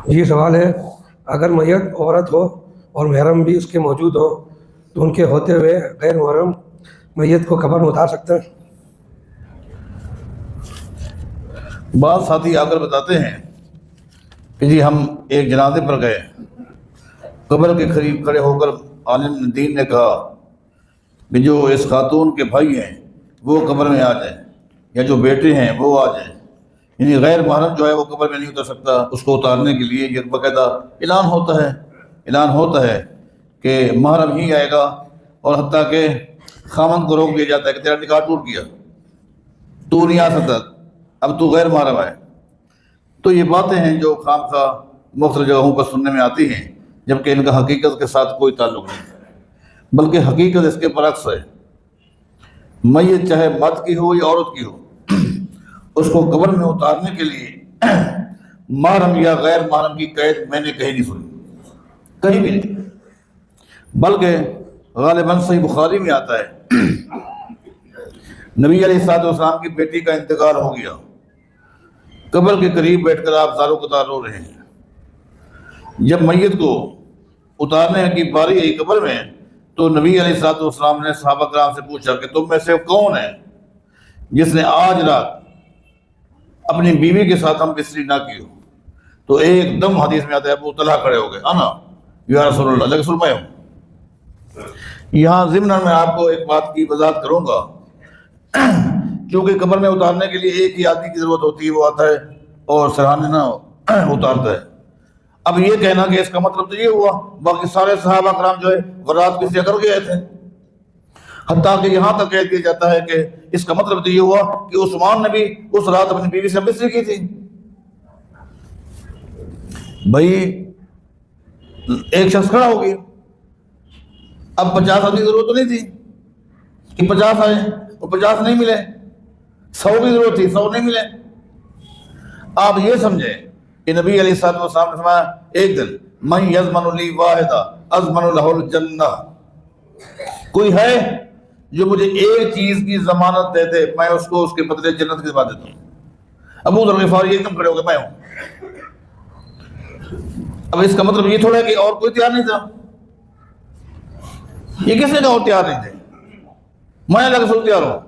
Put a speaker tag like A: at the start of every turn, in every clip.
A: یہ سوال ہے، اگر میت عورت ہو اور محرم بھی اس کے موجود ہو تو ان کے ہوتے ہوئے غیر محرم میت کو قبر میں اتار سکتے ہیں؟
B: بعض ساتھی آ کر بتاتے ہیں کہ جی ہم ایک جنازے پر گئے، قبر کے قریب کھڑے ہو کر عالم دین نے کہا کہ جو اس خاتون کے بھائی ہیں وہ قبر میں آ جائیں، یا جو بیٹے ہیں وہ آ جائیں، یعنی غیر محرم جو ہے وہ قبر میں نہیں اتر سکتا۔ اس کو اتارنے کے لیے یہ باقاعدہ اعلان ہوتا ہے کہ محرم ہی آئے گا، اور حتیٰ کہ خامن کو روک دیا جاتا ہے کہ تیرا نکاح ٹوٹ گیا، تو نہیں آ سکتا، اب تو غیر محرم ہے۔ تو یہ باتیں ہیں جو خام خواہ مختلف جگہوں پر سننے میں آتی ہیں، جبکہ ان کا حقیقت کے ساتھ کوئی تعلق نہیں، بلکہ حقیقت اس کے برعکس ہے۔ میت چاہے مرد کی ہو یا عورت کی ہو، اس کو قبر میں اتارنے کے لیے محرم یا غیر محرم کی قید میں نے کہیں نہیں سنی، کہیں بھی نہیں، بلکہ غالباً صحیح بخاری میں آتا ہے نبی علیہ السلام کی بیٹی کا انتقال ہو گیا، قبر کے قریب بیٹھ کر آپ زارو قطار رو رہے ہیں۔ جب میت کو اتارنے کی باری آئی قبر میں، تو نبی علیہ السلام نے صحابہ کرام سے پوچھا کہ تم میں سے کون ہے جس نے آج رات اپنی بیوی کے ساتھ ہم بستری نہ کی ہو؟ تو ایک دم حدیث میں آتا ہے ابو طلحہ کھڑے ہو گئے، انا یا رسول اللہ، اللہ کے رسول میں ہوں۔ یہاں ضمن میں آپ کو ایک بات کی وضاحت کروں گا، کیونکہ قبر میں اتارنے کے لیے ایک ہی آدمی کی ضرورت ہوتی ہے، وہ آتا ہے اور سرحانے نہ اتارتا ہے۔ اب یہ کہنا کہ اس کا مطلب تو یہ ہوا باقی سارے صحابہ کرام جو ہے وہ رات کسی کر گئے تھے، حتیٰ کہ یہاں تک کہہ دیا جاتا ہے کہ اس کا مطلب تو یہ ہوا کہ عثمان نے بھی اس رات اپنی بیوی سے بستری کی تھی۔ بھائی ایک شخص کھڑا ہو گیا، اب 50 آدمی کی ضرورت تو نہیں تھی کہ 50 آئے اور 50 نہیں ملے، 100 کی ضرورت تھی، 100 نہیں ملے۔ آپ یہ سمجھیں کہ نبی علیہ السلام نے فرمایا ایک دن من یضمن لی واحدہ اضمن لہ الجنہ، کوئی ہے جو مجھے ایک چیز کی ضمانت دے دے، میں اس کو اس کے بدلے جنت کی ضمانت دیتا ہوں۔ ابو ذر غفاری ایک دم کھڑے ہو گئے، میں ہوں۔ اب اس کا مطلب یہ تھوڑا ہے کہ اور کوئی تیار نہیں تھا، یہ کس نے کہا اور تیار نہیں تھے؟ میں اللہ کے رسول تیار ہوں۔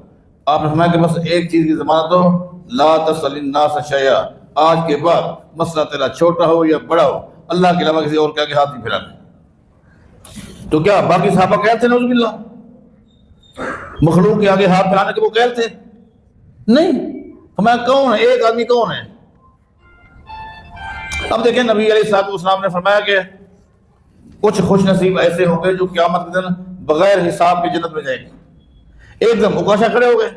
B: آپ نے فرمایا کہ بس ایک چیز کی ضمانت ہو، لا تسأل الناس شیئا، آج کے بعد مسئلہ تیرا چھوٹا ہو یا بڑا ہو، اللہ کے علاوہ کسی اور کے آگے ہاتھ نہیں پھیلانے۔ تو کیا باقی صحابہ قید تھے؟ نعوذ باللہ، مخلوق کے آگے ہاتھ پھیلانے کے وہ قید تھے؟ نہیں۔ فرمایا کون ہے؟ ایک آدمی کون ہے؟ اب دیکھیں نبی علیہ السلام نے فرمایا کہ کچھ خوش نصیب ایسے ہوں گے جو قیامت کے دن بغیر حساب کے جنت میں جائیں گے۔ ایک دم اکاشا کھڑے ہو گئے،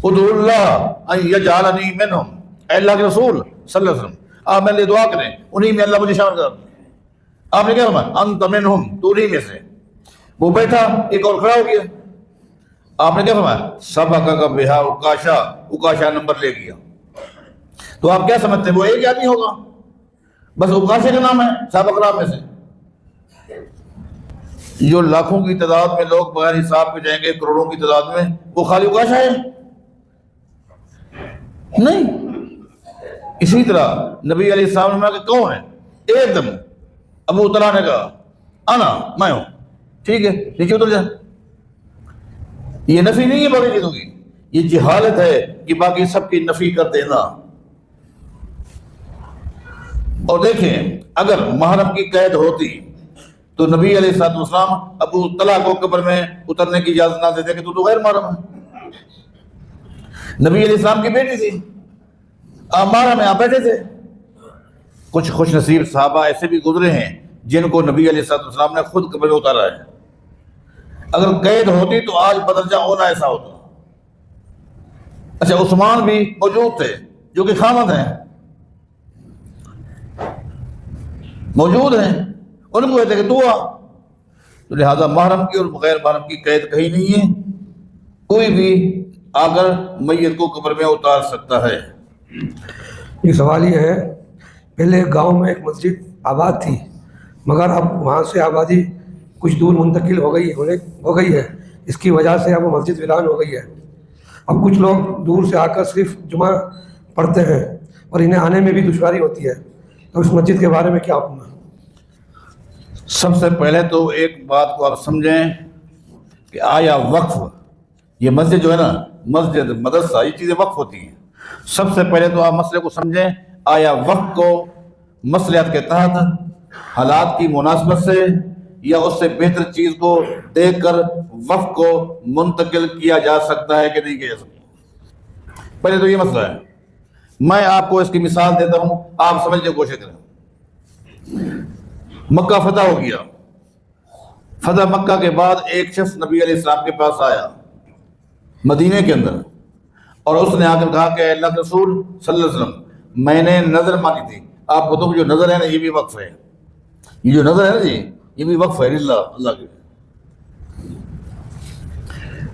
B: ادعو اللہ ان یجعلنی منہم، اے اللہ کے رسول صلی اللہ علیہ وسلم آپ میرے لیے دعا کریں، انہی میں اللہ مجھے شامل کر۔ آپ نے کیا فرمایا؟ انت منہم، تو انہی میں سے۔ وہ بیٹھا، ایک اور کھڑا ہو گیا، آپ نے کیا فرمایا؟ سبقک بہا اکاشا، اکاشا نمبر لے گیا۔ تو آپ کیا سمجھتے ہیں وہ ایک آدمی ہوگا؟ بس اکاشے کا نام ہے صحابہ کرام میں سے۔ جو لاکھوں کی تعداد میں لوگ بغیر حساب کے جائیں گے، کروڑوں کی تعداد میں، وہ خالی اکاشا ہے؟ نہیں۔ اسی طرح نبی علیہ السلام نے فرمایا کہ کون ہے؟ ایک دم ابو طلحہ نے کہا انا، میں ہوں۔ ٹھیک ہے، نیچے اتر جا۔ یہ نفی نہیں ہے باقی چیزوں کی، یہ جہالت ہے کہ باقی سب کی نفی کر دینا۔ اور دیکھیں اگر محرم کی قید ہوتی تو نبی علیہ السلام ابو طلحہ کو قبر میں اترنے کی اجازت نہ دیتے کہ تو غیر محرم ہے۔ نبی علیہ السلام کی بیٹی تھی، آپ محرم میں آپ بیٹھے تھے۔ کچھ خوش نصیب صحابہ ایسے بھی گزرے ہیں جن کو نبی علیہ السلام نے خود قبر میں اتارا ہے۔ اگر قید ہوتی تو آج بدرجہ ہونا ایسا ہوتا۔ اچھا عثمان بھی موجود تھے جو کہ خامد ہیں، موجود ہیں، ان کو کہتے کہ تو آ۔ تو لہذا محرم کی اور غیر محرم کی قید کہیں نہیں ہے، کوئی بھی آ کر میت کو قبر میں اتار سکتا ہے۔
A: یہ سوال یہ ہے، پہلے گاؤں میں ایک مسجد آباد تھی، مگر اب وہاں سے آبادی کچھ دور منتقل ہو گئی ہے، اس کی وجہ سے اب وہ مسجد ویران ہو گئی ہے۔ اب کچھ لوگ دور سے آ کر صرف جمعہ پڑھتے ہیں، اور انہیں آنے میں بھی دشواری ہوتی ہے، تو اس مسجد کے بارے میں کیا حکم ہے؟
B: سب سے پہلے تو ایک بات کو آپ سمجھیں کہ آیا وقف، یہ مسجد جو ہے نا، مسجد مدرسہ، یہ چیزیں وقف ہوتی ہیں. سب سے پہلے تو آپ مسئلے کو سمجھیں، آیا وقف کو مصلحت کے تحت، حالات کی مناسبت سے، یا اس سے بہتر چیز کو دیکھ کر وقف کو منتقل کیا جا سکتا ہے کہ نہیں کیا جا سکتا. پہلے تو یہ مسئلہ ہے. میں آپ کو اس کی مثال دیتا ہوں، آپ سمجھنے کی کوشش کریں. مکہ فتح ہو گیا. فتح مکہ کے بعد ایک شخص نبی علیہ السلام کے پاس آیا مدینے کے اندر، اور اس نے آ کر کہا کہ اللہ کے رسول صلی اللہ علیہ وسلم، میں نے نظر مانی تھی. آپ بتاؤ کہ جو نظر ہے نا، یہ بھی وقف ہے. یہ جو نظر ہے نا جی، یہ بھی وقف ہے اللہ کے.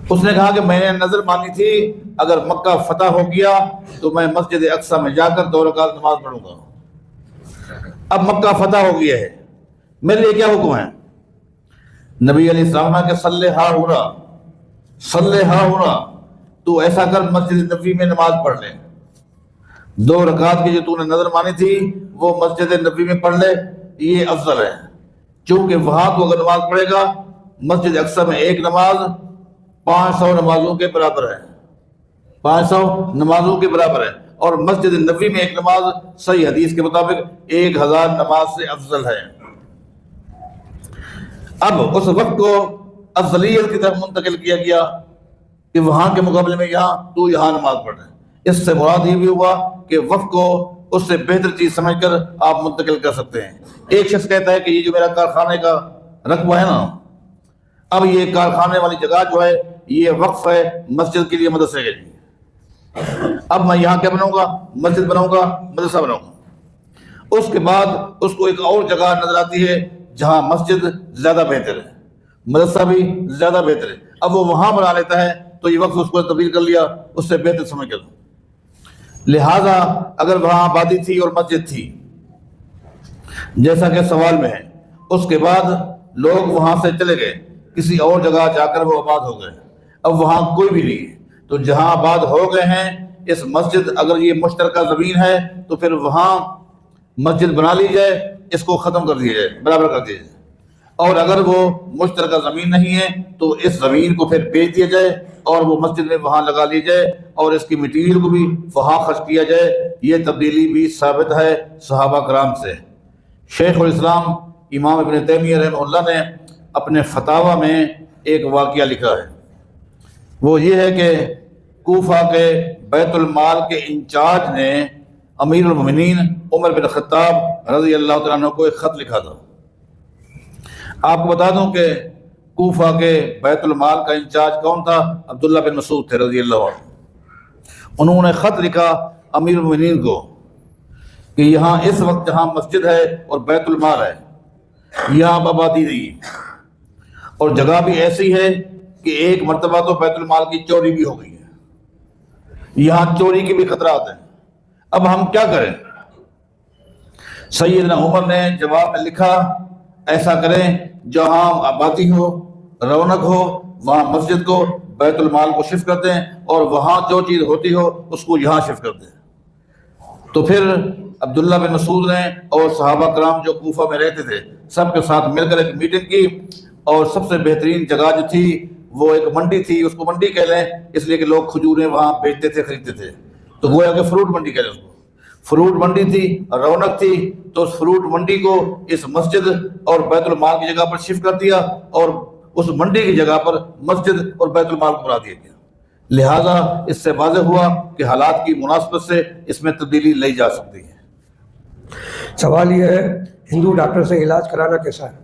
B: اس نے کہا کہ میں نے نظر مانی تھی اگر مکہ فتح ہو گیا تو میں مسجد اقصی میں جا کر 2 رکعت نماز پڑھوں گا. اب مکہ فتح ہو گیا ہے، میرے لیے کیا حکم ہے؟ نبی علیہ السلام کہ صلی ہا ہونا، تو ایسا کر مسجد نبوی میں نماز پڑھ لے. 2 رکعت کی جو تو نے نظر مانی تھی وہ مسجد نبوی میں پڑھ لے، یہ افضل ہے. چونکہ وہاں تو اگر نماز پڑھے گا، مسجد اقصی میں ایک نماز 500 نمازوں کے برابر ہے، 500 نمازوں کے برابر ہے. اور مسجد نبوی میں ایک نماز صحیح حدیث کے مطابق 1000 نماز سے افضل ہے. اب اس وقت کو افضلیت کی طرف منتقل کیا گیا کہ وہاں کے مقابلے میں یہاں نماز پڑھ رہے ہیں. اس سے مراد یہ بھی ہوا کہ وقت کو اس سے بہتر چیز سمجھ کر آپ منتقل کر سکتے ہیں. ایک شخص کہتا ہے کہ یہ جو میرا کارخانے کا رقبہ ہے نا، اب یہ کارخانے والی جگہ جو ہے یہ وقف ہے مسجد کے لیے، مدرسے کے لیے. اب میں یہاں کیا بناؤں گا؟ مسجد بناؤں گا، مدرسہ بناؤں گا. اس کے بعد اس کو ایک اور جگہ نظر آتی ہے جہاں مسجد زیادہ بہتر ہے، مدرسہ بھی زیادہ بہتر ہے. اب وہ وہاں بنا لیتا ہے تو یہ وقت اس کو تبدیل کر لیا، اس سے بہتر سمجھ کر. لہذا اگر وہاں آبادی تھی اور مسجد تھی جیسا کہ سوال میں ہے، اس کے بعد لوگ وہاں سے چلے گئے، کسی اور جگہ جا کر وہ آباد ہو گئے، اب وہاں کوئی بھی نہیں ہے، تو جہاں آباد ہو گئے ہیں اس مسجد، اگر یہ مشترکہ زمین ہے تو پھر وہاں مسجد بنا لی جائے، اس کو ختم کر دیا جائے، برابر کر دیا جائے. اور اگر وہ مشترکہ زمین نہیں ہے تو اس زمین کو پھر بیچ دیا جائے اور وہ مسجد میں وہاں لگا لی جائے اور اس کی مٹیریل کو بھی وہاں خرچ کیا جائے. یہ تبدیلی بھی ثابت ہے صحابہ کرام سے. شیخ الاسلام امام ابن تیمیہ رحمہ اللہ نے اپنے فتاوی میں ایک واقعہ لکھا ہے. وہ یہ ہے کہ کوفہ کے بیت المال کے انچارج نے امیر المومنین عمر بن خطاب رضی اللہ تعالیٰ عنہ کو ایک خط لکھا تھا. آپ کو بتا دوں کہ کوفہ کے بیت المال کا انچارج کون تھا؟ عبداللہ بن مسعود تھے رضی اللہ عنہ. انہوں نے خط لکھا امیر المومنین کو کہ یہاں اس وقت جہاں مسجد ہے اور بیت المال ہے، یہاں آبادی نہیں ہے، اور جگہ بھی ایسی ہے کہ ایک مرتبہ تو بیت المال کی چوری بھی ہو گئی ہے، یہاں چوری کے بھی خطرات ہیں. اب ہم کیا کریں؟ سیدنا عمر نے جواب میں لکھا، ایسا کریں جہاں آبادی ہو، رونق ہو، وہاں مسجد کو، بیت المال کو شفٹ کر دیں، اور وہاں جو چیز ہوتی ہو اس کو یہاں شفٹ کر دیں. تو پھر عبداللہ بن مسعود نے اور صحابہ کرام جو کوفہ میں رہتے تھے سب کے ساتھ مل کر ایک میٹنگ کی، اور سب سے بہترین جگہ جو تھی وہ ایک منڈی تھی، اس کو منڈی کہہ لیں اس لیے کہ لوگ کھجوریں وہاں بیچتے تھے، خریدتے تھے، تو گویا کہ فروٹ منڈی کہہ لیں اس کو. فروٹ منڈی تھی، رونق تھی، تو اس فروٹ منڈی کو اس مسجد اور بیت المال کی جگہ پر شفٹ کر دیا اور اس منڈی کی جگہ پر مسجد اور بیت المال کو بنا دیا گیا. لہٰذا اس سے واضح ہوا کہ حالات کی مناسبت سے اس میں تبدیلی لائی جا سکتی ہے.
A: سوال یہ ہے، ہندو ڈاکٹر سے علاج کرانا کیسا ہے؟